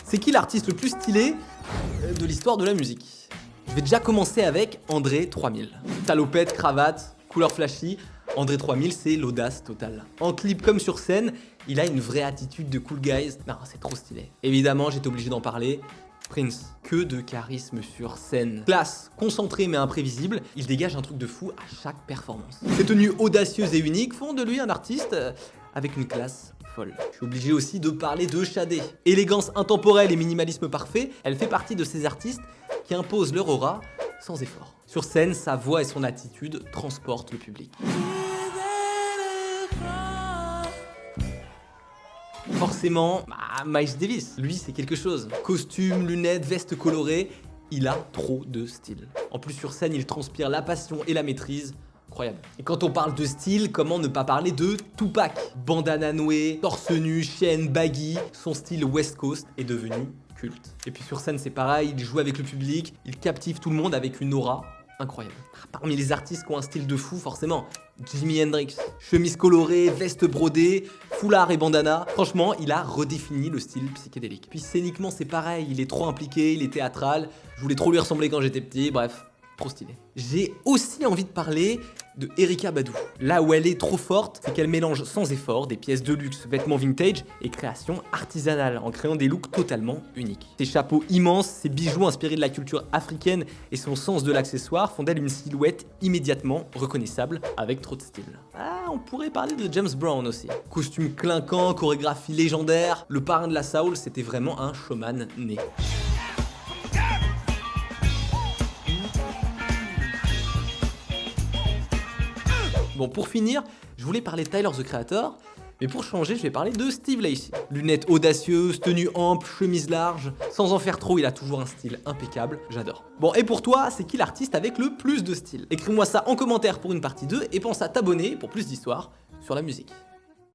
C'est qui l'artiste le plus stylé de l'histoire de la musique? Je vais déjà commencer avec André 3000. Salopette, cravate, couleur flashy. André 3000, c'est l'audace totale. En clip comme sur scène, il a une vraie attitude de cool guys. Non, c'est trop stylé. Évidemment, j'étais obligé d'en parler. Prince, que de charisme sur scène. Classe, concentré mais imprévisible, il dégage un truc de fou à chaque performance. Ses tenues audacieuses et uniques font de lui un artiste avec une classe folle. Je suis obligé aussi de parler de Shadé. Élégance intemporelle et minimalisme parfait, elle fait partie de ces artistes qui imposent leur aura sans effort. Sur scène, sa voix et son attitude transportent le public. Forcément, Miles Davis, lui c'est quelque chose. Costume, lunettes, veste colorée, il a trop de style. En plus sur scène, il transpire la passion et la maîtrise. Incroyable. Et quand on parle de style, comment ne pas parler de Tupac? Bandana noué, torse nu, chaîne, baggy, son style West Coast est devenu culte. Et puis sur scène c'est pareil, il joue avec le public, il captive tout le monde avec une aura incroyable. Parmi les artistes qui ont un style de fou, forcément, Jimi Hendrix. Chemise colorée, veste brodée, foulard et bandana. Franchement, il a redéfini le style psychédélique. Puis scéniquement, c'est pareil, il est trop impliqué, il est théâtral. Je voulais trop lui ressembler quand j'étais petit, bref, trop stylé. J'ai aussi envie de parler de Erykah Badu. Là où elle est trop forte, c'est qu'elle mélange sans effort des pièces de luxe, vêtements vintage et créations artisanales en créant des looks totalement uniques. Ses chapeaux immenses, ses bijoux inspirés de la culture africaine et son sens de l'accessoire font d'elle une silhouette immédiatement reconnaissable avec trop de style. On pourrait parler de James Brown aussi. Costume clinquant, chorégraphie légendaire, le parrain de la soul, c'était vraiment un showman né. Bon, pour finir, je voulais parler de Tyler, the Creator, mais pour changer, je vais parler de Steve Lacy. Lunettes audacieuses, tenue ample, chemise large, sans en faire trop, il a toujours un style impeccable, j'adore. Bon, et pour toi, c'est qui l'artiste avec le plus de style? Écris-moi ça en commentaire pour une partie 2 et pense à t'abonner pour plus d'histoires sur la musique.